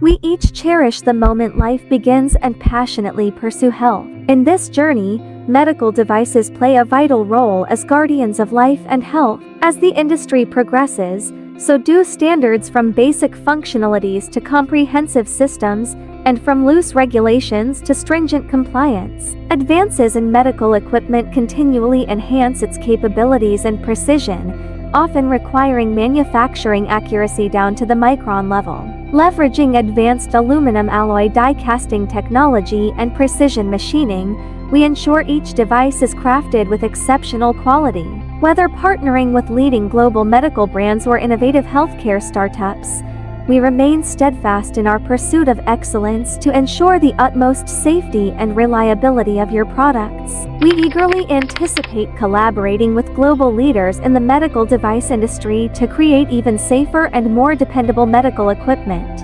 We each cherish the moment life begins and passionately pursue health. In this journey, medical devices play a vital role as guardians of life and health. As the industry progresses, so do standards, from basic functionalities to comprehensive systems, and from loose regulations to stringent compliance. Advances in medical equipment continually enhance its capabilities and precision, often requiring manufacturing accuracy down to the micron level. Leveraging advanced aluminum alloy die casting technology and precision machining, we ensure each device is crafted with exceptional quality. Whether partnering with leading global medical brands or innovative healthcare startups, we remain steadfast in our pursuit of excellence to ensure the utmost safety and reliability of your products. We eagerly anticipate collaborating with global leaders in the medical device industry to create even safer and more dependable medical equipment.